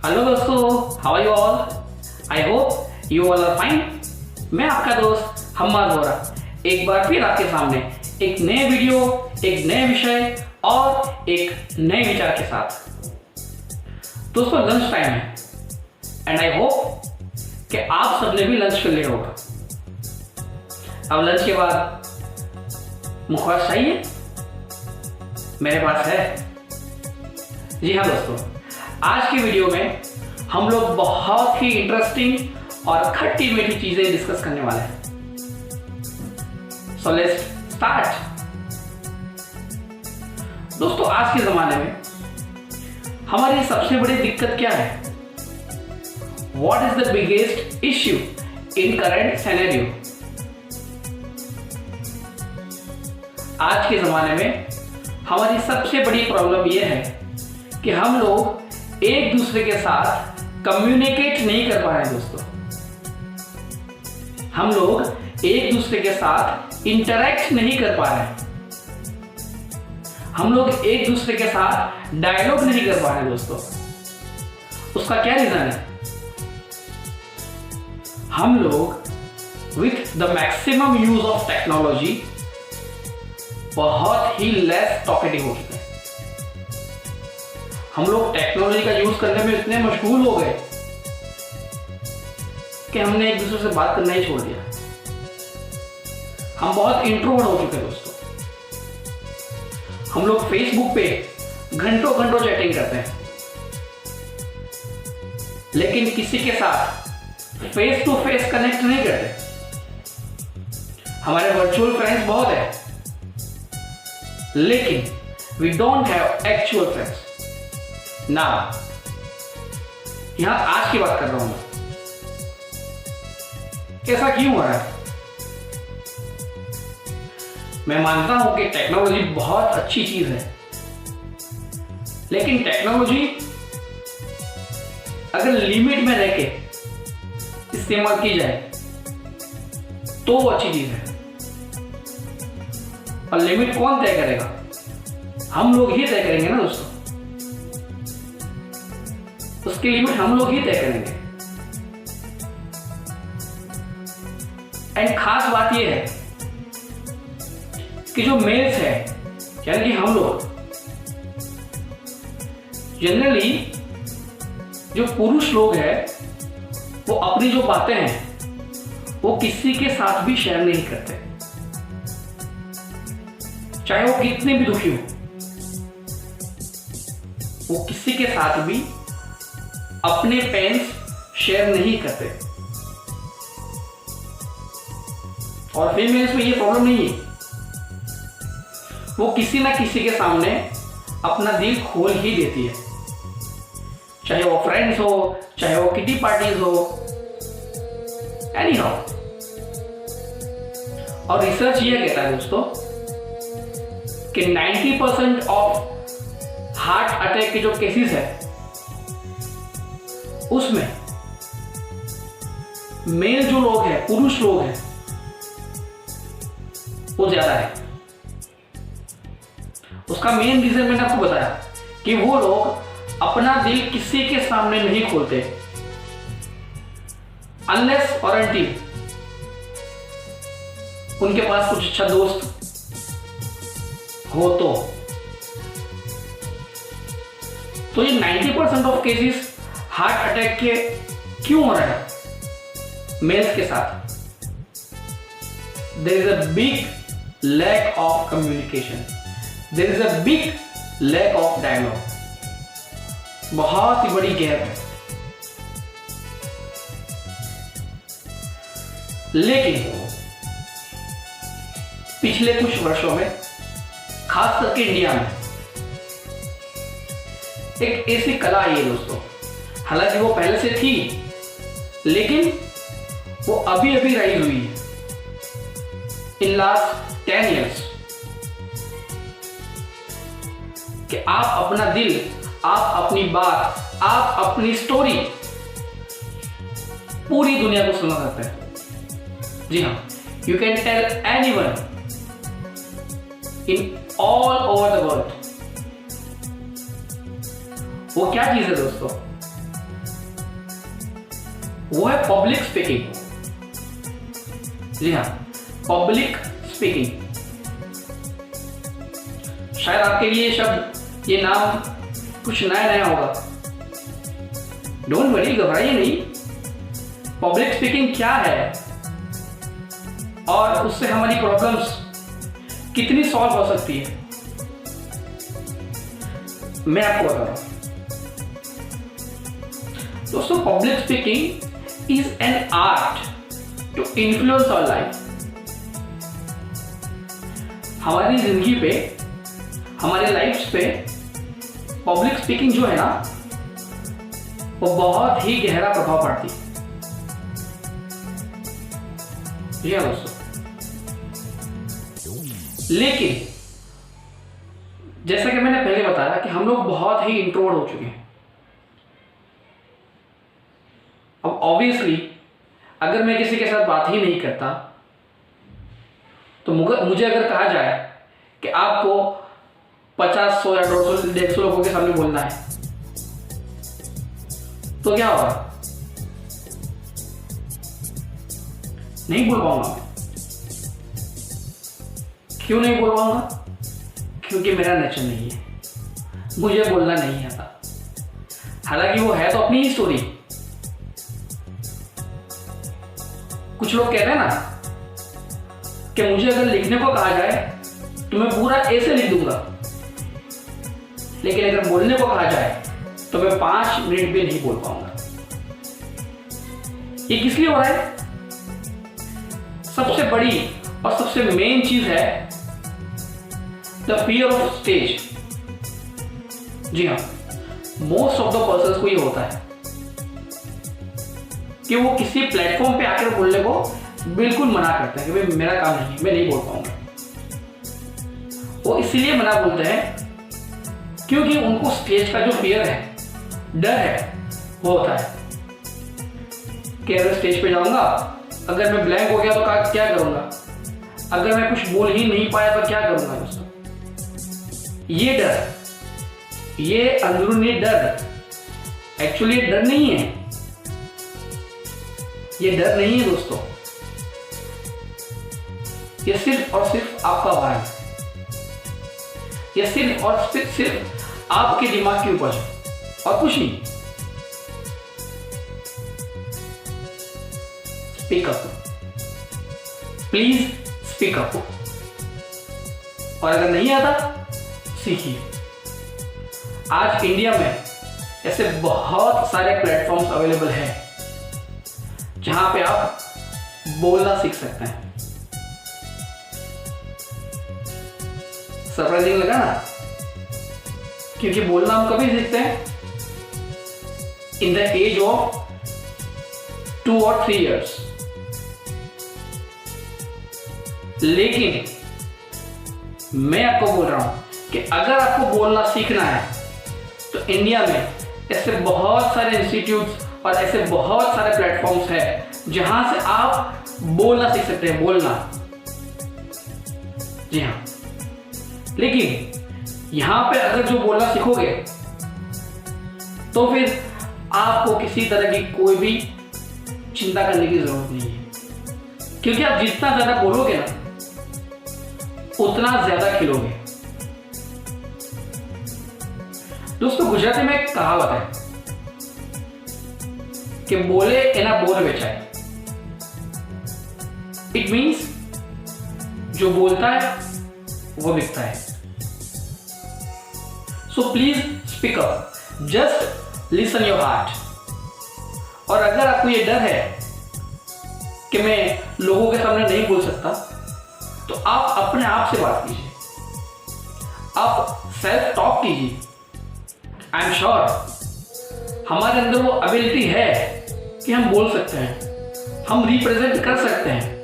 Hello दोस्तों, how are you all? I hope you all are fine. मैं आपका दोस्त हम्माद वोरा एक बार फिर आपके सामने एक नए वीडियो, एक नए विषय और एक नए विचार के साथ। दोस्तों, लंच टाइम है एंड आई होप कि आप सबने भी लंच कर लिया होगा। अब लंच के बाद मुखवास चाहिए? मेरे पास है। जी हाँ दोस्तों, आज की वीडियो में हम लोग बहुत ही इंटरेस्टिंग और खट्टी मीठी चीजें डिस्कस करने वाले हैं। So let's start. दोस्तों, आज के जमाने में हमारी सबसे बड़ी दिक्कत क्या है? What is the biggest issue in current scenario? आज के जमाने में हमारी सबसे बड़ी प्रॉब्लम यह है कि हम लोग एक दूसरे के साथ कम्युनिकेट नहीं कर पा रहे हैं। दोस्तों, हम लोग एक दूसरे के साथ इंटरैक्ट नहीं कर पा रहे हैं। हम लोग एक दूसरे के साथ डायलॉग नहीं कर पा रहे हैं। दोस्तों, उसका क्या रीजन है? हम लोग with the maximum use of technology बहुत ही लेस टॉकेटिव हो चुके हैं। हम लोग टेक्नोलॉजी का यूज करने में इतने मशगूल हो गए कि हमने एक दूसरे से बात करना ही छोड़ दिया। हम बहुत इंट्रोवर्ट हो चुके हैं। दोस्तों, हम लोग फेसबुक पे घंटों घंटों चैटिंग करते हैं, लेकिन किसी के साथ फेस टू फेस कनेक्ट नहीं करते। हमारे वर्चुअल फ्रेंड्स बहुत है, लेकिन we don't have actual friends. ना, यहां आज की बात कर रहा हूं मैं। ऐसा क्यों हो रहा है? मैं मानता हूं कि टेक्नोलॉजी बहुत अच्छी चीज है, लेकिन टेक्नोलॉजी अगर लिमिट में रह के इस्तेमाल की जाए तो वो अच्छी चीज है। और लिमिट कौन तय करेगा? हम लोग ही तय करेंगे ना दोस्तों। उसकी लिमिट हम लोग ही तय करेंगे। एंड खास बात यह है कि जो मेल्स है, यानी कि हम लोग, जनरली जो पुरुष लोग हैं वो अपनी जो बातें हैं वो किसी के साथ भी शेयर नहीं करते, चाहे वो कितने भी दुखी हो। वो किसी के साथ भी अपने पेन्स शेयर नहीं करते। और फीमेल्स में ये प्रॉब्लम नहीं है, वो किसी ना किसी के सामने अपना दिल खोल ही देती है, चाहे वो फ्रेंड्स हो, चाहे वो किटी पार्टीज हो, एनी हाउ। और रिसर्च ये कहता है दोस्तों कि 90% ऑफ हार्ट अटैक के जो केसेस है उसमें मेल जो लोग हैं, पुरुष लोग हैं, वो ज्यादा है। उसका मेन रीजन मैंने आपको बताया कि वो लोग अपना दिल किसी के सामने नहीं खोलते, अनलेस और अनटिल उनके पास कुछ अच्छा दोस्त हो तो ये 90% ऑफ केसेस हार्ट अटैक के क्यों हो रहे हैं मेल्स के साथ? There is a big lack of communication, there is a big lack of dialogue. बहुत ही बड़ी गैप है। लेकिन पिछले कुछ वर्षों में, खास करके इंडिया में, एक ऐसी कला आई है दोस्तों, हालांकि वो पहले से थी लेकिन वो अभी अभी राइज हुई है इन लास्ट 10 years, कि आप अपना दिल, आप अपनी बात, आप अपनी स्टोरी पूरी दुनिया को सुना सकते हैं। जी हाँ, you can tell anyone in all over the world. वो क्या चीज है दोस्तों? वो है पब्लिक स्पीकिंग। जी हाँ, पब्लिक स्पीकिंग। शायद आपके लिए शब्द, ये नाम कुछ नया नया होगा। डोंट वरी, घबराइए नहीं। पब्लिक स्पीकिंग क्या है और उससे हमारी प्रॉब्लम्स कितनी सॉल्व हो सकती है, मैं आपको बता रहा हूं। दोस्तों, public speaking is an art to influence our life. हमारी जिंदगी पे, हमारे लाइफ पे पब्लिक स्पीकिंग जो है ना, वो बहुत ही गहरा प्रभाव पड़ती है। जी हाँ दोस्तों, लेकिन जैसा कि मैंने पहले बताया कि हम लोग बहुत ही इंट्रोवर्ट हो चुके हैं। अब ऑब्वियसली अगर मैं किसी के साथ बात ही नहीं करता, तो मुझे अगर कहा जाए कि आपको 50, 100 या 150 लोगों के सामने बोलना है, तो क्या होगा? नहीं बोल पाऊंगा मैं। क्यों नहीं बोल पाऊंगा? क्योंकि मेरा नेचर नहीं है, मुझे बोलना नहीं आता। हालांकि वो है तो अपनी ही स्टोरी। कुछ लोग कहते हैं ना कि मुझे अगर लिखने को कहा जाए तो मैं पूरा ऐसे लिख दूंगा, लेकिन अगर बोलने को कहा जाए तो मैं 5 मिनट भी नहीं बोल पाऊंगा। ये किस लिए हो रहा है? सबसे बड़ी और सबसे मेन चीज है द फियर ऑफ स्टेज। जी हाँ, मोस्ट ऑफ द पर्सन्स को ये होता है कि वो किसी प्लेटफॉर्म पे आकर बोलने को बिल्कुल मना करते हैं कि भाई मेरा काम नहीं है, मैं नहीं बोल पाऊंगा। वो इसीलिए मना बोलते हैं क्योंकि उनको स्टेज का जो फियर है, डर है, वो होता है कि अगर स्टेज पे जाऊंगा, अगर मैं ब्लैंक हो गया तो क्या करूंगा, अगर मैं कुछ बोल ही नहीं पाया तो क्या करूंगा दोस्तों। ये डर, ये अंदरूनी डर, एक्चुअली डर नहीं है, ये डर नहीं है दोस्तों, ये सिर्फ और सिर्फ आपका भार है। ये सिर्फ और सिर्फ आपके दिमाग की उपज है और कुछ नहीं। Speak up, please speak up. और अगर नहीं आता, सीखिए। आज इंडिया में ऐसे बहुत सारे प्लेटफॉर्म्स अवेलेबल हैं जहां पे आप बोलना सीख सकते हैं। सरप्राइजिंग लगा ना? क्योंकि बोलना हम कभी सीखते हैं? इन द एज ऑफ 2 और 3 years। लेकिन मैं आपको बोल रहा हूं कि अगर आपको बोलना सीखना है तो इंडिया में ऐसे बहुत सारे इंस्टीट्यूट्स और ऐसे बहुत सारे प्लेटफॉर्म्स हैं जहां से आप बोलना सीख सकते हैं। बोलना, जी हाँ। लेकिन यहां पे अगर जो बोलना सीखोगे तो फिर आपको किसी तरह की कोई भी चिंता करने की जरूरत नहीं है, क्योंकि आप जितना ज्यादा बोलोगे ना, उतना ज्यादा खिलोगे। दोस्तों, गुजराती में एक कहावत है कि बोले एना बोल बेचाए। इट मीन्स जो बोलता है वो बिकता है। So please speak up, just listen your heart. और अगर आपको ये डर है कि मैं लोगों के सामने नहीं बोल सकता, तो आप अपने आप से बात कीजिए, आप सेल्फ टॉक कीजिए। आई एम श्योर हमारे अंदर वो एबिलिटी है कि हम बोल सकते हैं, हम रिप्रेजेंट कर सकते हैं,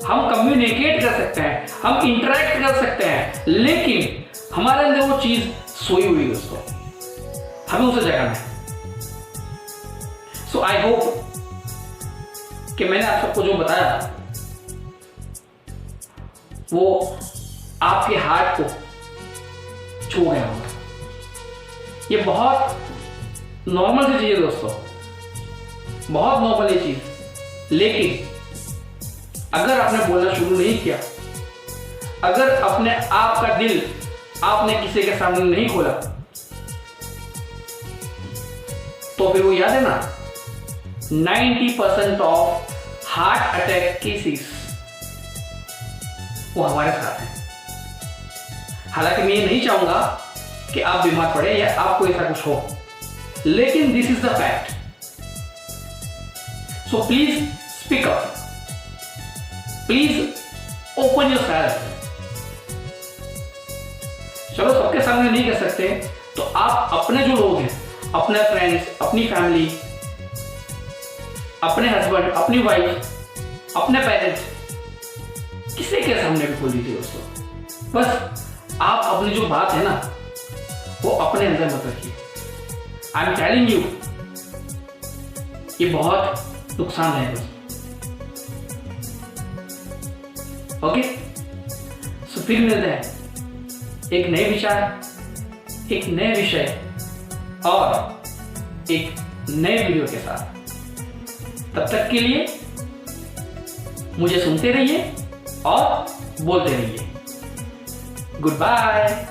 हम कम्युनिकेट कर सकते हैं, हम इंटरेक्ट कर सकते हैं, लेकिन हमारे अंदर वो चीज सोई हुई दोस्तों, हमें उसे जगाना है। सो आई होप कि मैंने आप सबको जो बताया वो आपके हार्ट को छू गया होगा। ये बहुत नॉर्मल सी चीज है दोस्तों, बहुत नॉर्मल है चीज। लेकिन अगर आपने बोलना शुरू नहीं किया, अगर अपने आप का दिल आपने किसी के सामने नहीं खोला, तो फिर वो याद है ना, 90% ऑफ हार्ट अटैक केसेस वो हमारे साथ है। हालांकि मैं ये नहीं चाहूंगा कि आप बीमार पड़े या आपको ऐसा कुछ हो, लेकिन this is the fact. So please speak up, please open your self. चलो सबके सामने नहीं कर सकते तो आप अपने जो लोग हैं, अपने फ्रेंड्स, अपनी फैमिली, अपने हस्बैंड, अपनी वाइफ, अपने पेरेंट्स, किसी के सामने भी खोल दीजिए दोस्तों। बस आप अपनी जो बात है ना वो अपने अंदर मत रखिए। आई एम टेलिंग यू, ये बहुत नुकसान है दोस्तों। ओके, सो फिर मिलते हैं एक नए विचार, एक नए विषय और एक नए वीडियो के साथ। तब तक के लिए मुझे सुनते रहिए और बोलते रहिए। Good bye.